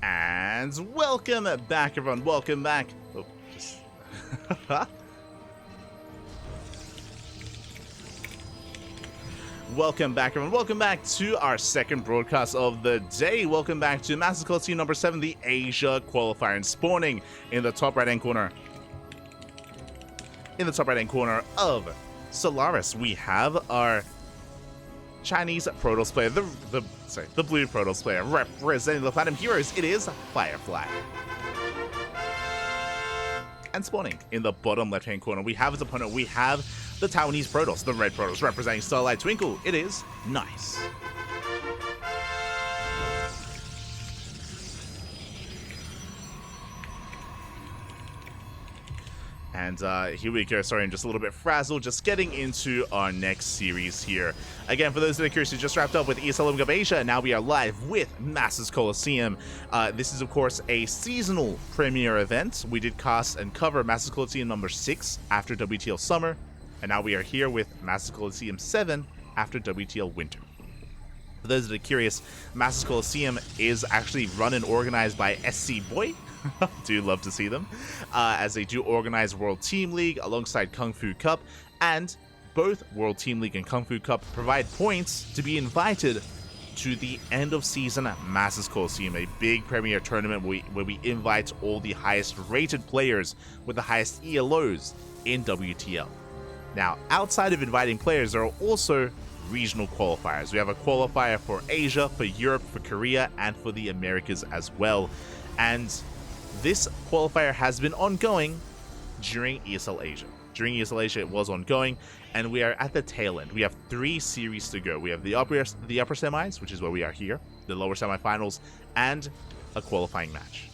And welcome back, everyone. Welcome back. Oh, just welcome back, everyone. Welcome back to our second broadcast of the day. Welcome back to Masters Coliseum number 7, the Asia Qualifier, and spawning in the top right-hand corner. In the top right-hand corner of Solaris, we have our Chinese Protoss player, the blue Protoss player, representing the Platinum Heroes. It is Firefly. And spawning in the bottom left-hand corner, we have his opponent. We have the Taiwanese Protoss, the red Protoss, representing Starlight Twinkle. It is Nice. And here we go. Sorry, I'm just a little bit frazzled. Just getting into our next series here. Again, for those that are curious, we just wrapped up with ESL Cup Asia, and now we are live with Masters Coliseum. This is, of course, a seasonal premiere event. We did cast and cover Masters Coliseum number 6 after WTL Summer, and now we are here with Masters Coliseum 7 after WTL Winter. For those that are curious, Masters Coliseum is actually run and organized by SC Boy. Do love to see them, as they do organize World Team League alongside Kung Fu Cup, and both World Team League and Kung Fu Cup provide points to be invited to the end of season Masters Coliseum, a big premier tournament where we invite all the highest rated players with the highest ELOs in WTL. Now, outside of inviting players, there are also regional qualifiers. We have a qualifier for Asia, for Europe, for Korea, and for the Americas as well. And this qualifier has been ongoing during ESL Asia. During ESL Asia, it was ongoing, and we are at the tail end. We have 3 series to go. We have the upper semis, which is where we are here, the lower semifinals, and a qualifying match.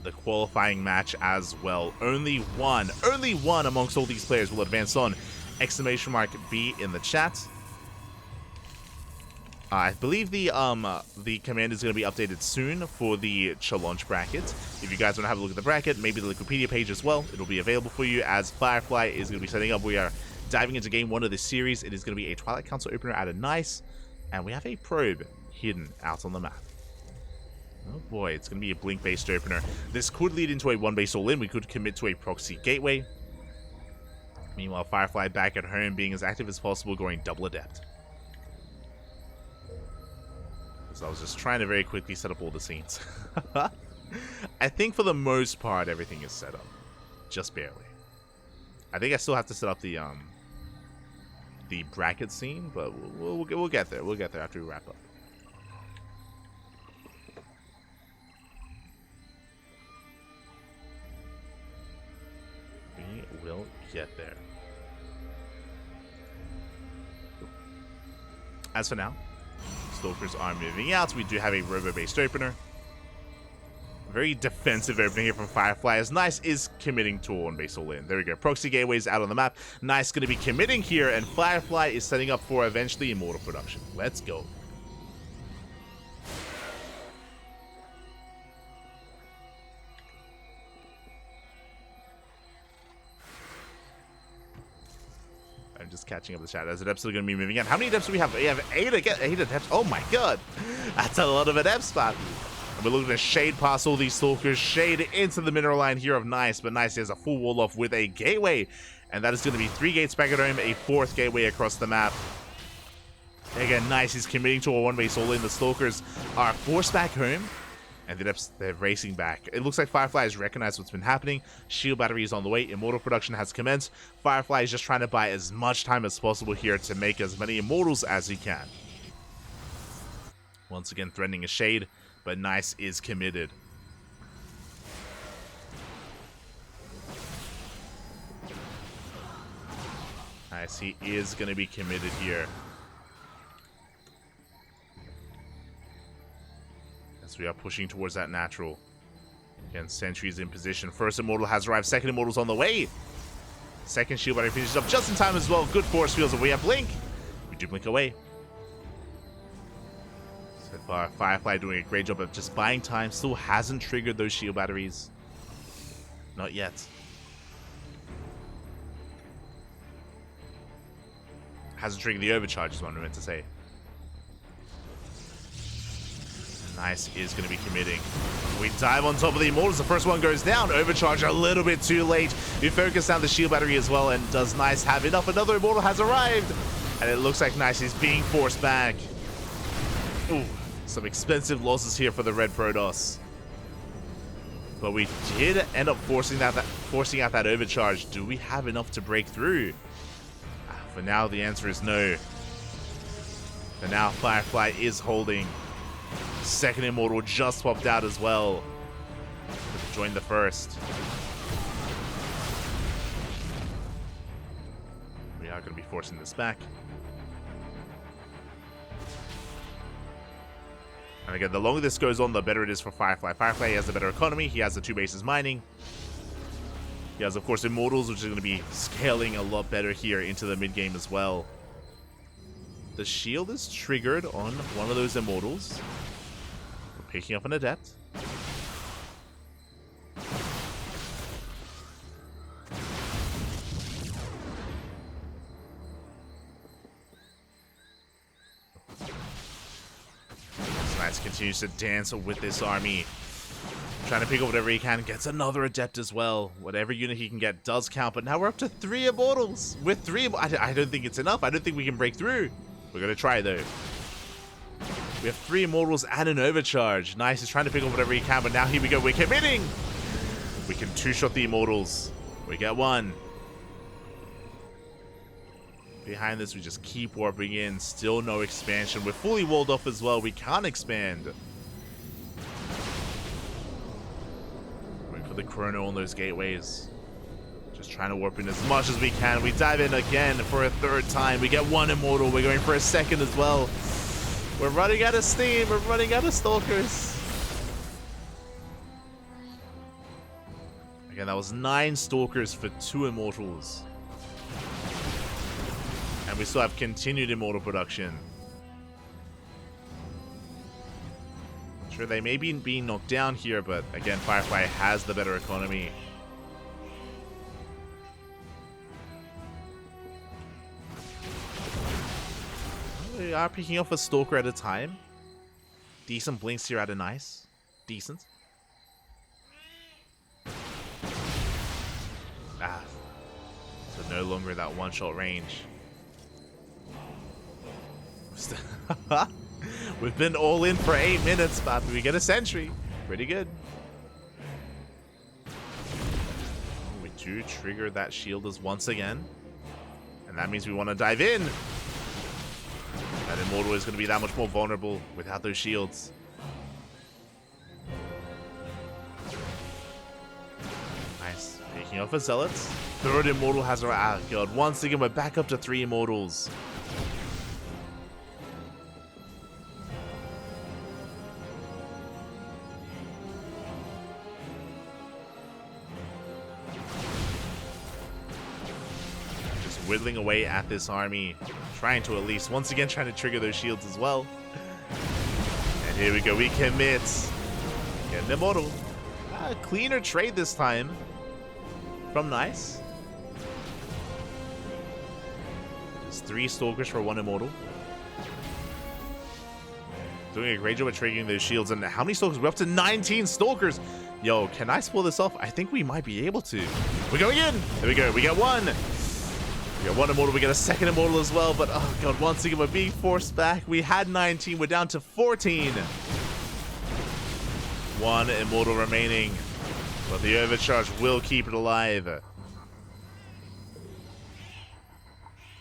The qualifying match as well. Only one amongst all these players will advance on. Exclamation mark B in the chat. I believe the command is going to be updated soon for the challenge bracket. If you guys want to have a look at the bracket, maybe the Wikipedia page as well, it'll be available for you as Firefly is going to be setting up. We are diving into game 1 of this series. It is going to be a Twilight Council opener out of Nice, and we have a probe hidden out on the map. Oh boy, it's going to be a blink-based opener. This could lead into a 1-base all-in. We could commit to a proxy gateway. Meanwhile, Firefly back at home being as active as possible, going double adept. So I was just trying to very quickly set up all the scenes. I think for the most part, everything is set up. Just barely. I think I still have to set up the bracket scene, but we'll get there. We'll get there after we wrap up. We will get there. As for now, Stalkers are moving out. We do have a robo-based opener. Very defensive opener here from Firefly, as Nice is committing to a 1-base all-in. There we go. Proxy gateways out on the map. Nice going to be committing here, and Firefly is setting up for eventually Immortal production. Let's go. I'm just catching up the chat as Adepts are going to be moving in. How many Adepts do we have? We have 8 Adepts. Oh my god. That's a lot of Adepts, spot. We're looking to shade past all these Stalkers, shade into the mineral line here of Nice, but Nice has a full wall off with a gateway, and that is going to be 3 gates back at home, a 4th gateway across the map. Again, Nice is committing to a 1-base all-in. The Stalkers are forced back home, and the Adepts, they're racing back. It looks like Firefly has recognized what's been happening. Shield battery is on the way. Immortal production has commenced. Firefly is just trying to buy as much time as possible here to make as many Immortals as he can. Once again, threatening a shade, but Nice is committed. Nice, he is going to be committed here. As we are pushing towards that natural. Again, Sentry is in position. First Immortal has arrived. Second Immortal's on the way. Second shield battery finishes up just in time as well. Good force fields, and we have Blink. We do blink away. So far, Firefly doing a great job of just buying time. Still hasn't triggered those shield batteries. Not yet. Hasn't triggered the overcharge is what I meant to say. Nice is going to be committing. We dive on top of the Immortals. The first one goes down. Overcharge a little bit too late. We focus down the shield battery as well, and does Nice have enough? Another Immortal has arrived, and it looks like Nice is being forced back. Ooh, some expensive losses here for the Red Protoss. But we did end up forcing out that overcharge. Do we have enough to break through? For now, the answer is no. For now, Firefly is holding. Second Immortal just popped out as well. Join the first. We are going to be forcing this back. And again, the longer this goes on, the better it is for Firefly. Firefly has the better economy. He has the 2 bases mining. He has, of course, Immortals, which is going to be scaling a lot better here into the mid-game as well. The shield is triggered on one of those Immortals. We're picking up an Adept. Nice continues to dance with this army. Trying to pick up whatever he can. Gets another Adept as well. Whatever unit he can get does count. But now we're up to 3 Immortals. With 3, I don't think it's enough. I don't think we can break through. We're going to try, though. We have 3 Immortals and an overcharge. Nice is trying to pick up whatever he can. But now here we go. We're committing. We can 2-shot the Immortals. We get 1. Behind this, we just keep warping in. Still no expansion. We're fully walled off as well. We can't expand. Wait for the chrono on those gateways. Just trying to warp in as much as we can. We dive in again for a 3rd time. We get 1 Immortal. We're going for a 2nd as well. We're running out of steam. We're running out of Stalkers. Again, that was 9 Stalkers for 2 Immortals. And we still have continued Immortal production. Sure, they may be being knocked down here, but again, Firefly has the better economy. We are picking off a Stalker at a time. Decent blinks here out of Nice. Decent. So no longer that one-shot range. We've been all in for 8 minutes, but we get a sentry. Pretty good. We do trigger that shielders once again. And that means we want to dive in. That Immortal is going to be that much more vulnerable without those shields. Nice. Picking off a Zealots. 3rd Immortal has our... Ah, God. Once again, we're back up to 3 Immortals. Whittling away at this army, trying to at least once again trying to trigger those shields as well. And here we go, we commit. Get an Immortal. Cleaner trade this time from Nice. Just 3 Stalkers for 1 Immortal. Doing a great job at triggering those shields. And how many Stalkers? We're up to 19 Stalkers. Yo, can Nice pull this off? I think we might be able to. We're going in. There we go. We get 1. We got 1 Immortal, we get a 2nd Immortal as well, but oh god, once again we're being forced back. We had 19, we're down to 14. 1 Immortal remaining, but the overcharge will keep it alive.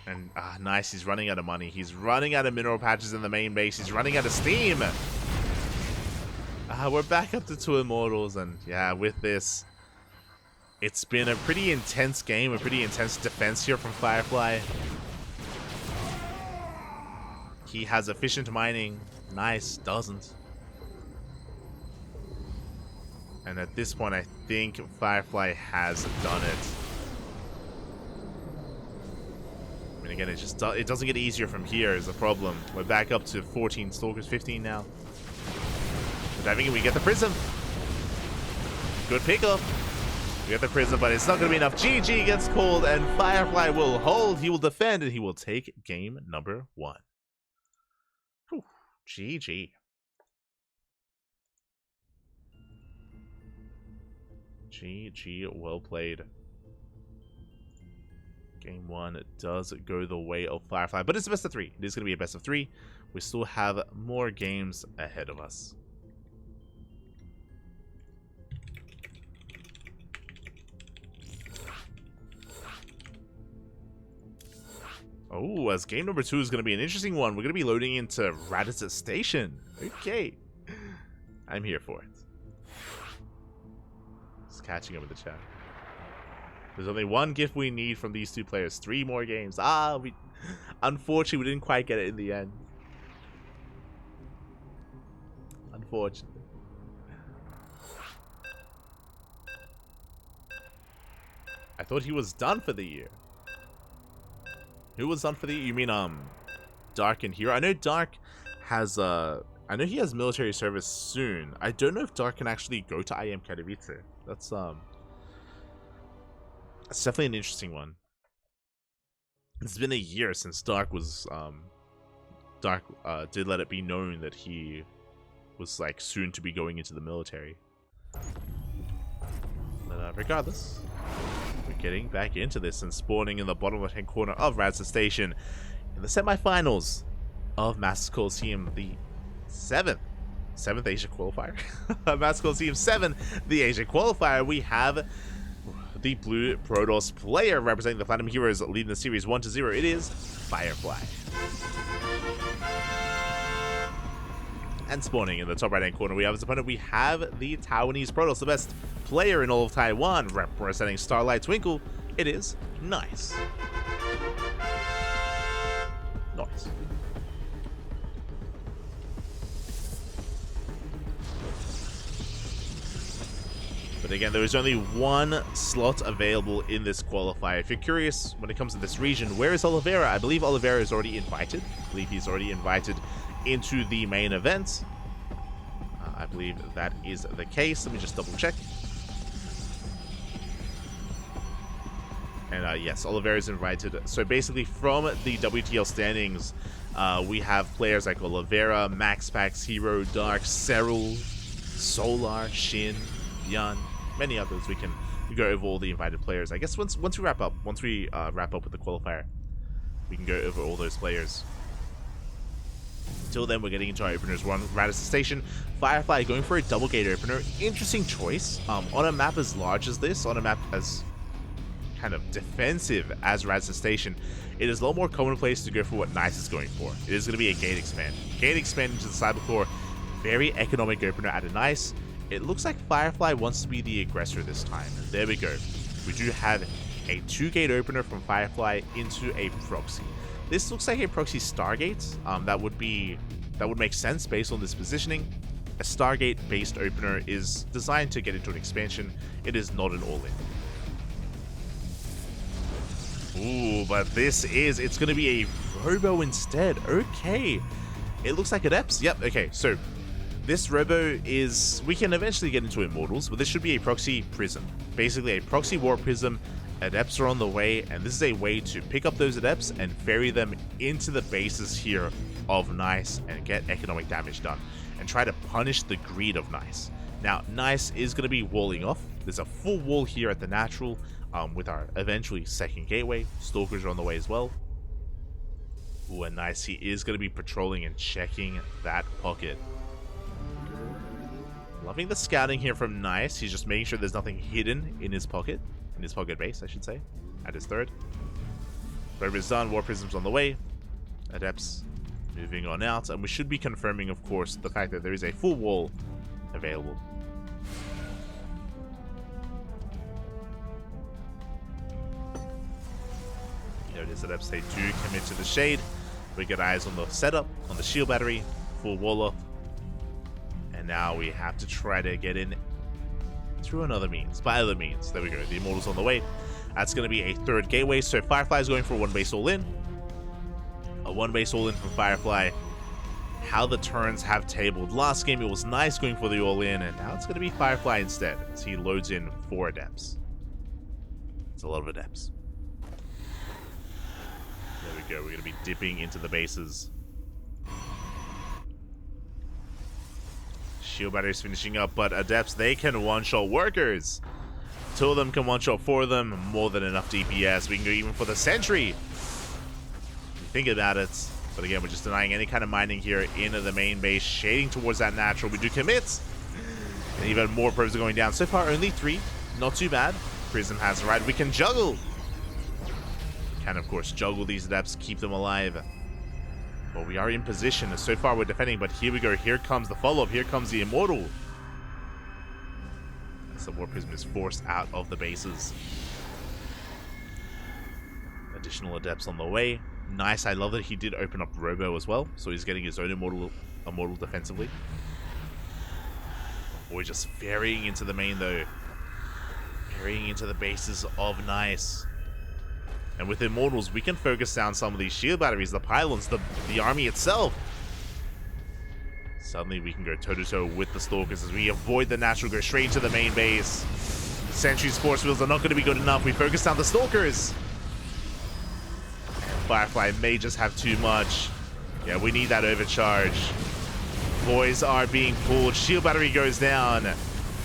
And Nice, he's running out of money. He's running out of mineral patches in the main base. He's running out of steam. We're back up to 2 Immortals, and yeah, with this, it's been a pretty intense game, a pretty intense defense here from Firefly. He has efficient mining. Nice doesn't. And at this point, I think Firefly has done it. I mean, again, it doesn't get easier from here is the problem. We're back up to 14 Stalkers, 15 now. We're diving in, we get the Prism. Good pickup. We get the Prism, but it's not going to be enough. GG gets called, and Firefly will hold. He will defend, and he will take game number 1. Whew. GG. GG, well played. Game 1 does go the way of Firefly, but it's a best of 3. It is going to be a best of 3. We still have more games ahead of us. Oh, as game number 2 is going to be an interesting one. We're going to be loading into Raditz Station. Okay. I'm here for it. Just catching up with the chat. There's only one gift we need from these two players. 3 more games. Unfortunately, we didn't quite get it in the end. Unfortunately. I thought he was done for the year. Who was done for the year? You mean, Dark and Hero? I know Dark has, I know he has military service soon. I don't know if Dark can actually go to IM Katowice. That's definitely an interesting one. It's been a year since Dark was, did let it be known that he was, like, soon to be going into the military. But, regardless, we're getting back into this and spawning in the bottom left-hand corner of Raditz Station in the semi-finals of Masters Coliseum, the 7th Asia Qualifier. Masters Coliseum 7, the Asia Qualifier. We have the Blue Protoss player representing the Platinum Heroes leading the series 1-0. It is Firefly. And spawning in the top right-hand corner, we have as opponent, we have the Taiwanese Protoss, the best player in all of Taiwan, representing Starlight Twinkle. It is Nice. Nice. But again, there is only one slot available in this qualifier. If you're curious, when it comes to this region, where is Oliveira? I believe Oliveira is already invited. I believe he's already invited into the main event. I believe that is the case. Let me just double check. And yes, Oliveira is invited. So basically from the WTL standings, we have players like Oliveira, Max Pax, Hero, Dark, Serral, Solar, Shin, Yan, many others. We can go over all the invited players. I guess once we wrap up with the qualifier, we can go over all those players. Until then, we're getting into our openers. We're on Raditz Station. Firefly going for a double gate opener. Interesting choice. On a map as large as this, on a map as kind of defensive as Raditz Station, it is a lot more commonplace to go for what Nice is going for. It is going to be a gate expand. Gate expand into the Cybercore. Very economic opener at a Nice. It looks like Firefly wants to be the aggressor this time. There we go. We do have a 2-gate opener from Firefly into a proxy. This looks like a proxy Stargate. That would make sense based on this positioning. A Stargate-based opener is designed to get into an expansion. It is not an all-in. Ooh, but it's going to be a Robo instead. Okay. It looks like Adepts. Yep, okay. So, this Robo is... We can eventually get into Immortals, but this should be a proxy Prism. Basically, a proxy War Prism. Adepts are on the way, and this is a way to pick up those Adepts and ferry them into the bases here of Nice and get economic damage done. And try to punish the greed of Nice. Now, Nice is going to be walling off. There's a full wall here at the natural with our eventually second gateway. Stalkers are on the way as well. Ooh, and Nice, he is going to be patrolling and checking that pocket. Loving the scouting here from Nice. He's just making sure there's nothing hidden in his pocket. In his pocket base, I should say. At his third. Robo is done. War Prism's on the way. Adepts moving on out. And we should be confirming, of course, the fact that there is a full wall available. There it is. Adepts, they do commit to the shade. We get eyes on the setup, on the shield battery. Full wall up. And now we have to try to get in through another means. By other means. There we go. The Immortals on the way. That's going to be a third gateway. So Firefly is going for a 1-base all-in. A 1-base all-in from Firefly. How the turns have tabled. Last game it was Nice going for the all-in, and now it's going to be Firefly instead as he loads in 4 Adepts. It's a lot of Adepts. There we go. We're going to be dipping into the bases. Shield batteries finishing up, but Adepts, they can one-shot Workers. Two of them can one-shot, four of them, more than enough DPS. We can go even for the sentry. Think about it. But again, we're just denying any kind of mining here into the main base, shading towards that natural. We do commit. And even more probes are going down. So far, only 3. Not too bad. Prism has the right. We can juggle. We can, of course, juggle these adepts, keep them alive. But we are in position. So far, we're defending. But here we go. Here comes the follow-up. Here comes the Immortal. As the War Prism is forced out of the bases. Additional adepts on the way. Nice. I love that he did open up Robo as well. So he's getting his own Immortal defensively. We're just varying into the main, though. Varying into the bases of Nice. And with Immortals, we can focus down some of these shield batteries, the pylons, the army itself. Suddenly, we can go toe-to-toe with the Stalkers as we avoid the natural, go straight to the main base. Sentry's force wheels are not going to be good enough. We focus down the Stalkers. And Firefly may just have too much. Yeah, we need that overcharge. Boys are being pulled. Shield battery goes down.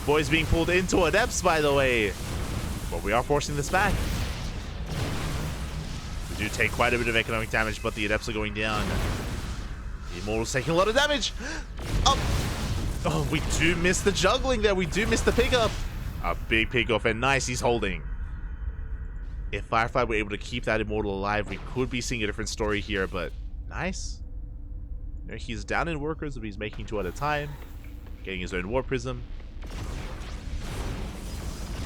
Boys being pulled into Adepts, by the way. But we are forcing this back. We do take quite a bit of economic damage, but the Adepts are going down. The Immortal's taking a lot of damage. Oh, we do miss the juggling there. We do miss the pickup. A big pickoff, and Nice, he's holding. If Firefly were able to keep that Immortal alive, we could be seeing a different story here, but Nice. You know, he's down in workers, but he's making 2 at a time. Getting his own War Prism.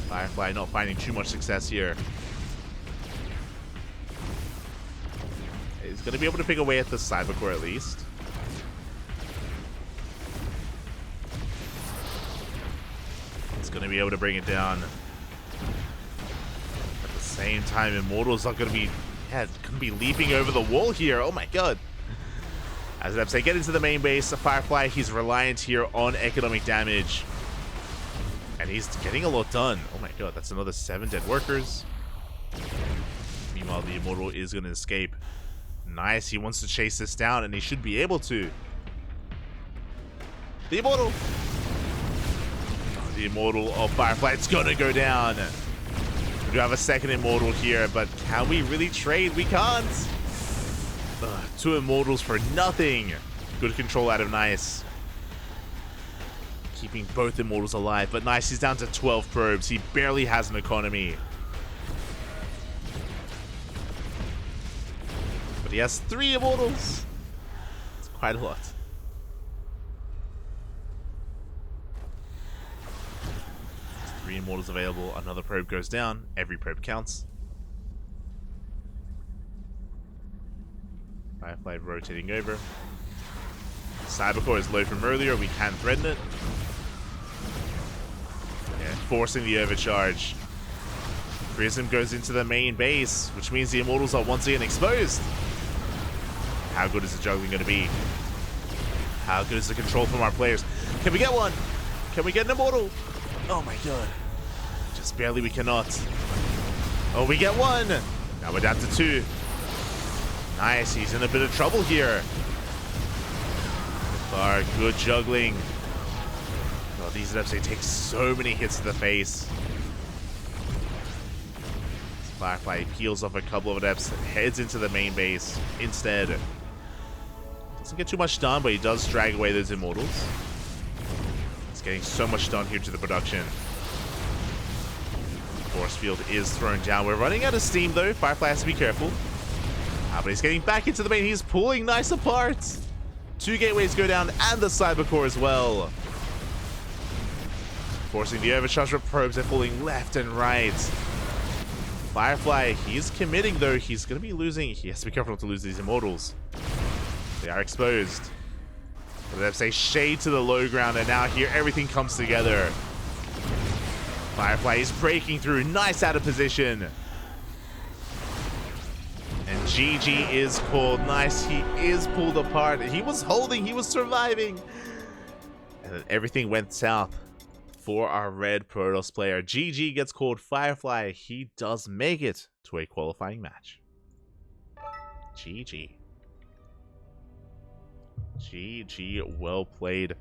Firefly not finding too much success here. He's going to be able to pick away at the Cybercore at least. He's going to be able to bring it down. At the same time, Immortals are going to be, going to be leaping over the wall here. Oh my god. As I say, get into the main base. Firefly, he's reliant here on economic damage. And he's getting a lot done. Oh my god, that's another 7 dead workers. Meanwhile, the Immortal is going to escape. Nice, he wants to chase this down, and he should be able to. The Immortal! The Immortal of Firefly, it's going to go down. We do have a second Immortal here, but can we really trade? We can't. 2 Immortals for nothing. Good control out of Nice. Keeping both Immortals alive, but Nice, he's down to 12 probes. He barely has an economy. But he has 3 Immortals. It's quite a lot. There's 3 Immortals available. Another probe goes down. Every probe counts. Firefly rotating over. Cybercore is low from earlier. We can threaten it. Yeah, forcing the overcharge. Prism goes into the main base, which means the Immortals are once again exposed. How good is the juggling going to be? How good is the control from our players? Can we get one? Can we get an Immortal? Oh my god. Just barely, we cannot. Oh, we get one. Now we're down to 2. Nice, he's in a bit of trouble here. Good juggling. Oh, these adepts, they take so many hits to the face. Firefly peels off a couple of adepts, heads into the main base instead. Doesn't get too much done, but he does drag away those Immortals. He's getting so much done here to the production. Force field is thrown down. We're running out of steam though. Firefly has to be careful. But he's getting back into the main. He's pulling Nice apart. 2 gateways go down and the Cybercore as well. Forcing the overcharge, but probes are falling left and right. Firefly, he's committing though. He's going to be losing. He has to be careful not to lose these Immortals. They are exposed. But they say shade to the low ground, and now here everything comes together. Firefly is breaking through. Nice out of position. And GG is called. Nice, he is pulled apart. He was holding, he was surviving. And then everything went south for our red Protoss player. GG gets called. Firefly, he does make it to a qualifying match. GG. GG, well played.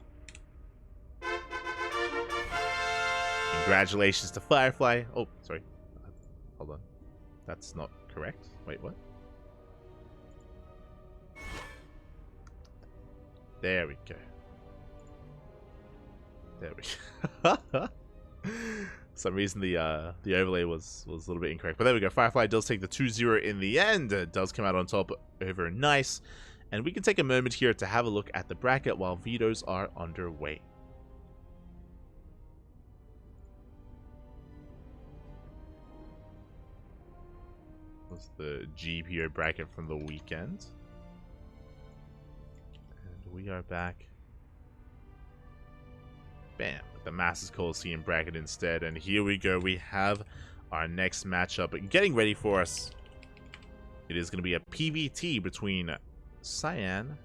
Congratulations to Firefly. Oh, sorry. Hold on. That's not correct. Wait, what? There we go. There we go. For some reason the overlay was a little bit incorrect. But there we go. Firefly does take the 2-0 in the end. It does come out on top over nice. And we can take a moment here to have a look at the bracket while vetoes are underway. Was the GPO bracket from the weekend. And we are back. Bam. With the Masters Coliseum bracket instead. And here we go. We have our next matchup getting ready for us. It is going to be a PvT between Cyan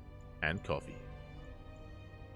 and Coffee.